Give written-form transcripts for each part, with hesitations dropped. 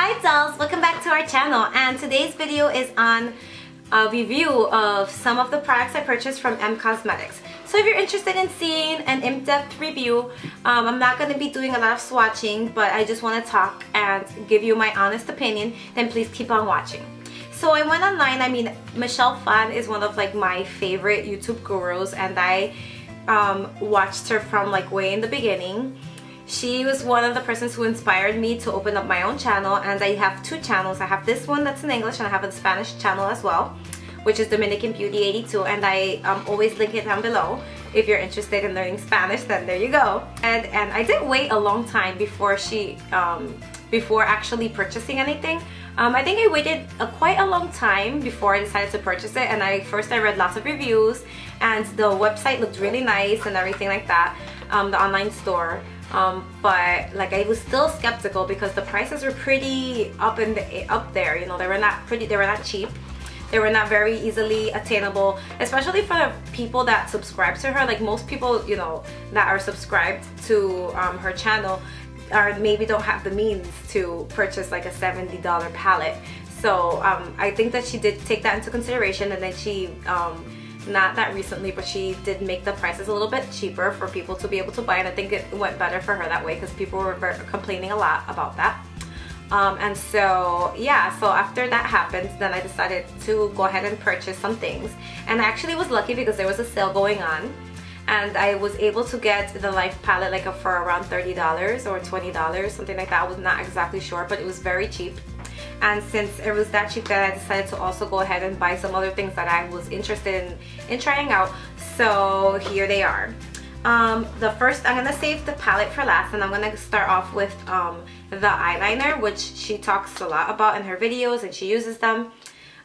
Hi dolls, welcome back to our channel, and today's video is on a review of some of the products I purchased from M Cosmetics. So if you're interested in seeing an in-depth review, I'm not going to be doing a lot of swatching, but I just want to talk and give you my honest opinion, then please keep on watching. So I went online. I mean, Phan is one of like my favorite YouTube gurus, and I watched her from like way in the beginning. She was one of the persons who inspired me to open up my own channel, and I have two channels. I have this one that's in English, and I have a Spanish channel as well, which is Dominican Beauty 82, and I always link it down below. If you're interested in learning Spanish, then there you go. And I did wait a long time before before actually purchasing anything. I think I waited quite a long time before I decided to purchase it, and first I read lots of reviews, and the website looked really nice and everything like that, the online store. But like I was still skeptical because the prices were pretty up there. You know, they were not cheap. They were not very easily attainable, especially for the people that subscribe to her. Like most people, you know, that are subscribed to her channel maybe don't have the means to purchase like a $70 palette. So I think that she did take that into consideration, and then she not that recently, but she did make the prices a little bit cheaper for people to be able to buy, and I think it went better for her that way because people were complaining a lot about that. And so yeah, so after that happened, then I decided to go ahead and purchase some things, and I actually was lucky because there was a sale going on, and I was able to get the Life palette like for around $30 or $20, something like that. I was not exactly sure, but it was very cheap. And since it was that cheap, that I decided to also go ahead and buy some other things that I was interested in trying out. So here they are. The first, I'm gonna save the palette for last, and I'm gonna start off with the eyeliner, which she talks a lot about in her videos, and she uses them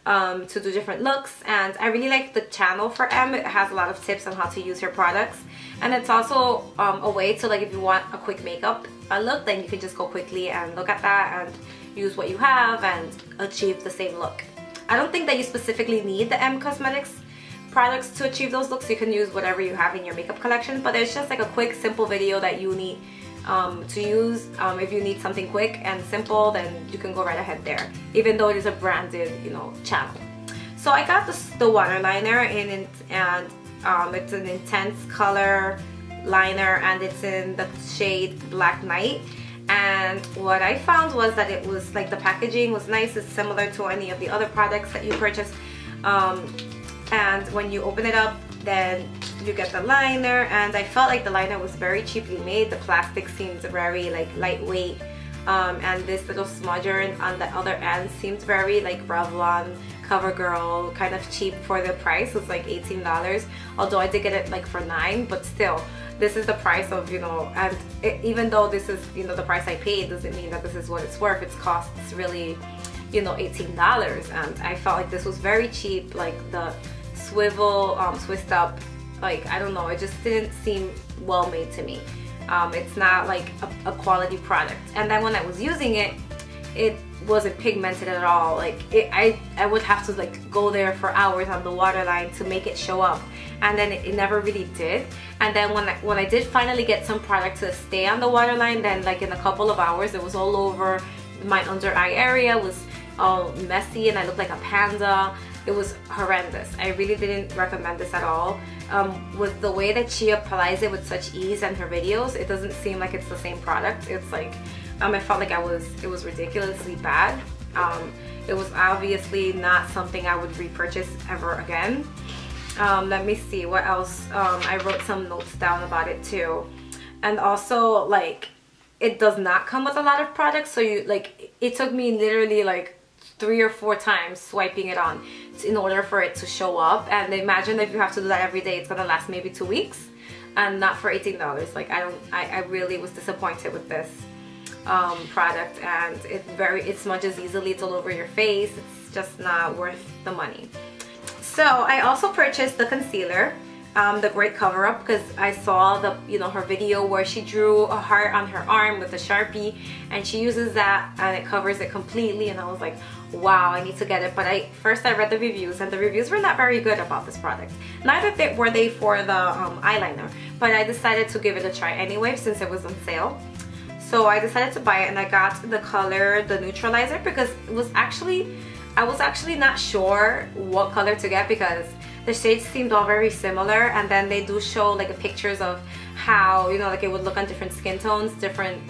to do different looks. And I really like the channel for M. It has a lot of tips on how to use her products, and it's also a way to, like, if you want a quick makeup look, then you can just go quickly and look at that and use what you have and achieve the same look. I don't think that you specifically need the M Cosmetics products to achieve those looks. You can use whatever you have in your makeup collection, but it's just like a quick, simple video that you need to use. If you need something quick and simple, then you can go right ahead there, even though it is a branded, you know, channel. So I got the waterliner and it's an intense color liner, and it's in the shade Black Night. And what I found was that it was like the packaging was nice. It's similar to any of the other products that you purchase. And when you open it up, then you get the liner, and I felt like the liner was very cheaply made. The plastic seems very like lightweight, and this little smudger on the other end seems very like Revlon, CoverGirl, kind of cheap for the price. It's like $18, although I did get it like for $9, but still, this is the price of, you know, and even though this is, you know, the price I paid, doesn't mean that this is what it's worth. Its costs really, you know, $18, and I felt like this was very cheap. Like the swivel, twist up, like, I don't know, it just didn't seem well made to me. It's not like a quality product. And then when I was using it, it wasn't pigmented at all. Like I would have to like go there for hours on the waterline to make it show up, and then it never really did. And then when I did finally get some product to stay on the waterline, then like in a couple of hours it was all over. My under eye area was all messy, and I looked like a panda. It was horrendous. I really didn't recommend this at all. With the way that she applies it with such ease in her videos, it doesn't seem like it's the same product. It's like, I felt like it was ridiculously bad. It was obviously not something I would repurchase ever again. Let me see what else. I wrote some notes down about it too. And also, like, it does not come with a lot of products, so it took me literally like 3 or 4 times swiping it on in order for it to show up. And imagine if you have to do that every day, it's gonna last maybe 2 weeks, and not for $18. Like, I really was disappointed with this product, and it smudges easily. It's all over your face. It's just not worth the money. So I also purchased the concealer, the Great Cover Up, because I saw the, you know, her video where she drew a heart on her arm with a Sharpie, and she uses that and it covers it completely, and I was like, wow, I need to get it. But first I read the reviews, and the reviews were not very good about this product. Neither were they for the eyeliner, but I decided to give it a try anyway since it was on sale. So I decided to buy it, and I got the color, the neutralizer, because I was actually not sure what color to get because the shades seemed all very similar, and then they do show like pictures of how, you know, like it would look on different skin tones, different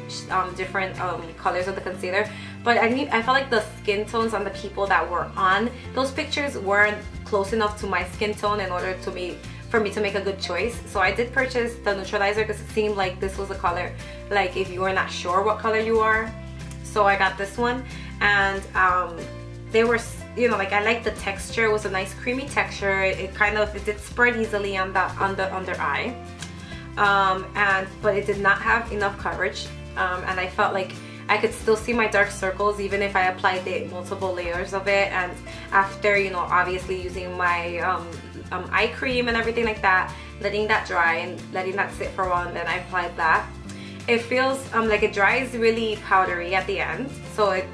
colors of the concealer. But I felt like the skin tones on the people that were on those pictures weren't close enough to my skin tone in order for me to make a good choice. So I did purchase the neutralizer because it seemed like this was a color, like if you were not sure what color you are. So I got this one, and they were, you know, like I liked the texture. It was a nice creamy texture. It did spread easily on the under eye, but it did not have enough coverage, and I felt like I could still see my dark circles even if I applied the multiple layers of it. And after, you know, obviously using my eye cream and everything like that, letting that dry and letting that sit for a while, and then I applied that. It feels like it dries really powdery at the end, so it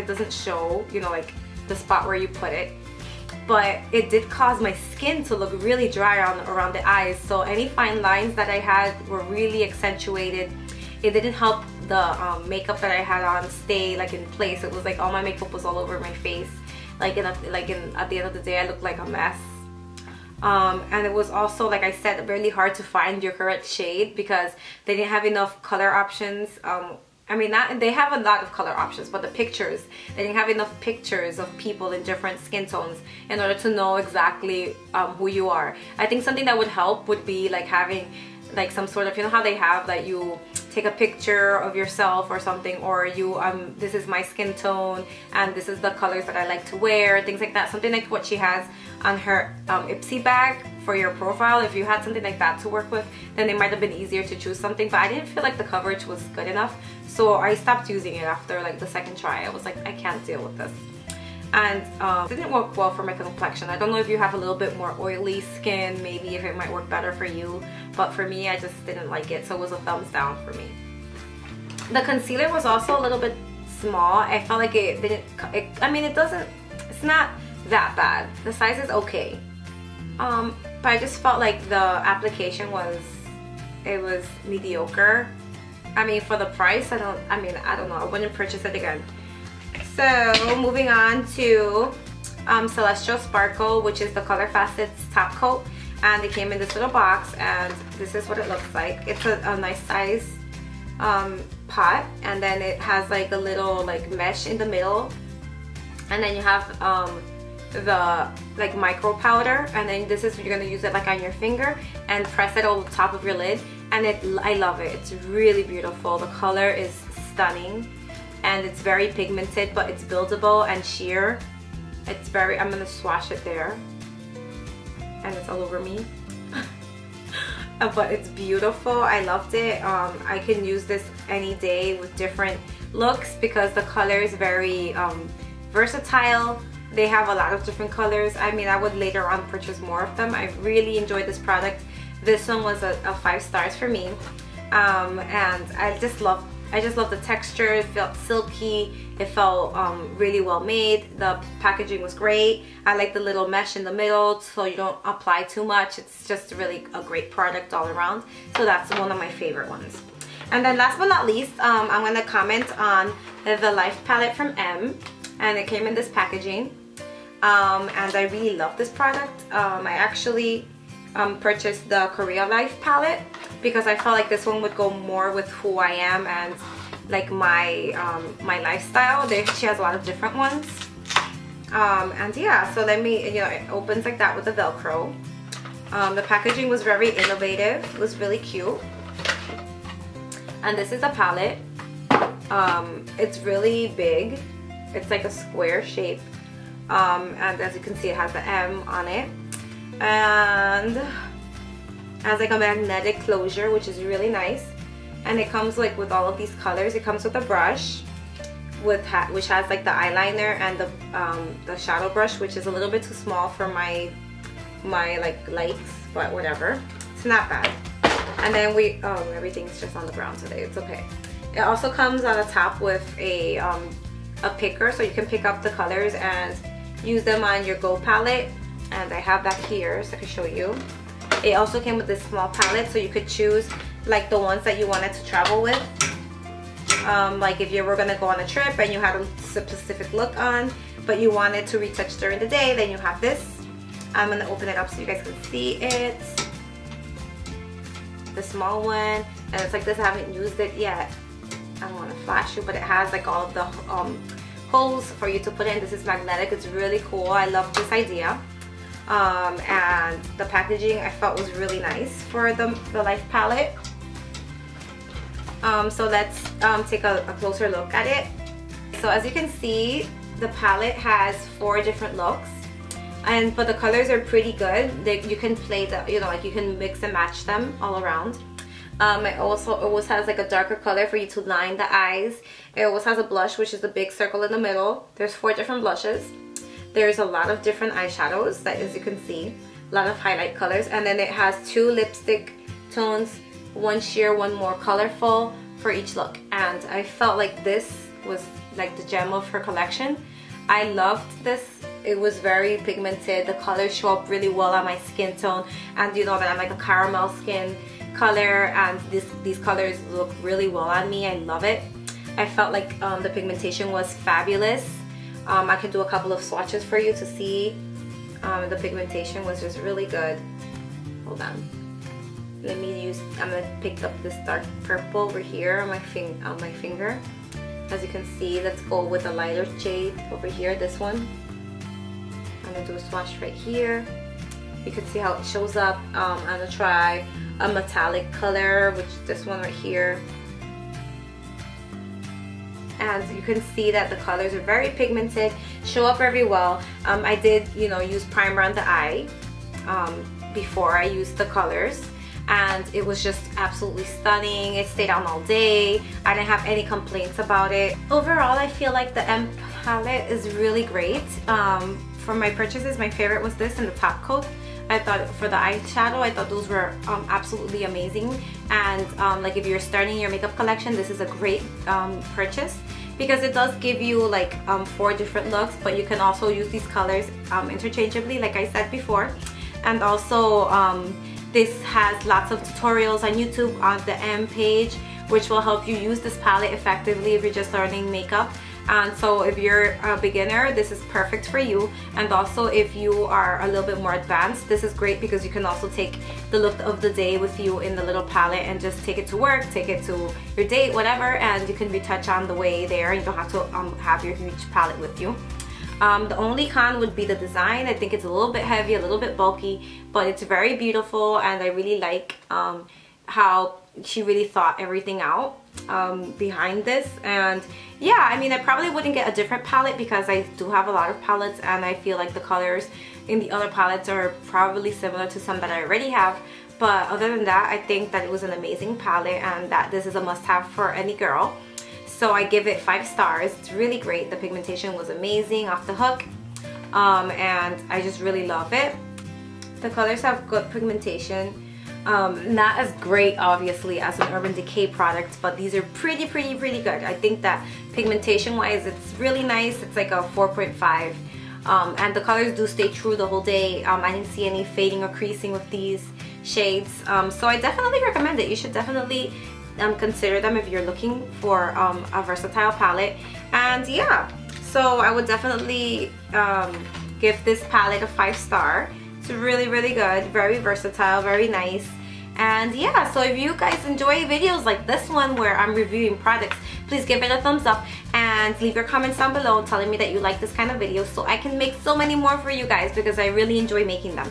doesn't show, you know, like the spot where you put it. But it did cause my skin to look really dry around the eyes, so any fine lines that I had were really accentuated. It didn't help the makeup that I had on stay like in place. It was like all my makeup was all over my face. At the end of the day, I looked like a mess. And it was also, like I said, really hard to find your correct shade because they didn't have enough color options. I mean, they have a lot of color options, but the pictures, they didn't have enough pictures of people in different skin tones in order to know exactly who you are. I think something that would help would be like having like some sort of, you know how they have that you take a picture of yourself or something, or you this is my skin tone and this is the colors that I like to wear, things like that. Something like what she has on her Ipsy bag for your profile. If you had something like that to work with, then it might have been easier to choose something, but I didn't feel like the coverage was good enough, so I stopped using it after like the second try. I was like, I can't deal with this. And it didn't work well for my complexion. I don't know if you have a little bit more oily skin, maybe if it might work better for you, but for me, I just didn't like it, so it was a thumbs down for me. The concealer was also a little bit small. I felt like it's not that bad. The size is okay, but I just felt like the application was mediocre. I mean, for the price, I don't know, I wouldn't purchase it again. So moving on to Celestial Sparkle, which is the Color Facets top coat, and it came in this little box, and this is what it looks like. It's a nice size pot, and then it has like a little like mesh in the middle, and then you have the like micro powder, and then this is, you're gonna use it like on your finger and press it on the top of your lid, and I love it. It's really beautiful. The color is stunning, and it's very pigmented, but it's buildable and sheer. It's very, I'm gonna swatch it there, and it's all over me. But it's beautiful. I loved it. I can use this any day with different looks because the color is very versatile. They have a lot of different colors. I mean, I would later on purchase more of them. I really enjoyed this product. This one was a 5 stars for me, and I just love the texture. It felt silky. It felt really well made. The packaging was great. I like the little mesh in the middle so you don't apply too much. It's just really a great product all around. So that's one of my favorite ones. And then last but not least, I'm going to comment on the Life palette from M. And it came in this packaging. And I really love this product. I actually purchased the Korea Life palette because I felt like this one would go more with who I am and like my lifestyle. She has a lot of different ones, and yeah, so it opens like that with the Velcro. The packaging was very innovative. It was really cute. And this is a palette. It's really big. It's like a square shape, and as you can see, it has the M on it, and has like a magnetic closure, which is really nice. And it comes like with all of these colors. It comes with a brush which has like the eyeliner and the shadow brush, which is a little bit too small for my like lights, but whatever, it's not bad. And then everything's just on the ground today. It's okay. It also comes on the top with a picker, so you can pick up the colors and use them on your Go palette. And I have that here so I can show you. It also came with this small palette, so you could choose like the ones that you wanted to travel with. Like if you were gonna go on a trip and you had a specific look on, but you wanted to retouch during the day, then you have this. I'm gonna open it up so you guys can see it. The small one, and it's like this. I haven't used it yet. I don't want to flash you, but it has like all of the holes for you to put in. This is magnetic. It's really cool. I love this idea. And the packaging I felt was really nice for the Life palette. So let's take a closer look at it. So as you can see, the palette has 4 different looks, but the colors are pretty good. You can play the, you know, like you can mix and match them all around. It also always has like a darker color for you to line the eyes. It always has a blush, which is the big circle in the middle. There's 4 different blushes. There's a lot of different eyeshadows, that as you can see, a lot of highlight colors, and then it has 2 lipstick tones, 1 sheer, 1 more colorful for each look. And I felt like this was like the gem of her collection. I loved this. It was very pigmented. The colors show up really well on my skin tone, and you know that I'm like a caramel skin color, and these colors look really well on me. I love it. I felt like the pigmentation was fabulous. I can do a couple of swatches for you to see. The pigmentation was just really good. Hold on. Let me use, I'm gonna pick up this dark purple over here on my finger. As you can see, let's go with a lighter shade over here, this one. I'm gonna do a swatch right here. You can see how it shows up. I'm gonna try a metallic color, which is this one right here. And you can see that the colors are very pigmented, show up very well. I did, you know, use primer on the eye before I used the colors, and it was just absolutely stunning. It stayed on all day. I didn't have any complaints about it. Overall, I feel like the M palette is really great. For my purchases, my favorite was this and the top coat. I thought for the eyeshadow, I thought those were absolutely amazing. And like if you're starting your makeup collection, this is a great purchase, because it does give you like 4 different looks, but you can also use these colors interchangeably, like I said before. And also this has lots of tutorials on YouTube on the M page, which will help you use this palette effectively if you're just learning makeup. And so if you're a beginner, this is perfect for you. And also if you are a little bit more advanced, this is great because you can also take the look of the day with you in the little palette and just take it to work, take it to your date, whatever, and you can retouch on the way there. You don't have to have your huge palette with you. The only con would be the design. I think it's a little bit heavy, a little bit bulky, but it's very beautiful, and I really like how she really thought everything out behind this. And yeah, I mean, I probably wouldn't get a different palette because I do have a lot of palettes, and I feel like the colors in the other palettes are probably similar to some that I already have. But other than that, I think that it was an amazing palette, and that this is a must-have for any girl. So I give it 5 stars. It's really great. The pigmentation was amazing off the hook, and I just really love it. The colors have good pigmentation. Not as great obviously as an Urban Decay product, but these are pretty good. I think that pigmentation wise it's really nice. It's like a 4.5, and the colors do stay true the whole day. I didn't see any fading or creasing with these shades, so I definitely recommend it. You should definitely consider them if you're looking for a versatile palette. And yeah, so I would definitely give this palette a 5-star. It's really good, very versatile, very nice. And yeah, so if you guys enjoy videos like this one where I'm reviewing products, please give it a thumbs up and leave your comments down below telling me that you like this kind of videos, so I can make so many more for you guys, because I really enjoy making them.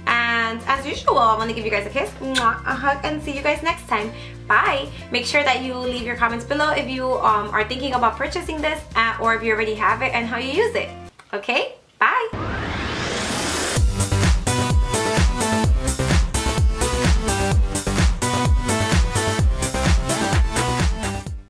And as usual, I want to give you guys a kiss, a hug, and see you guys next time. Bye! Make sure that you leave your comments below if you are thinking about purchasing this, or if you already have it and how you use it. Okay? Bye!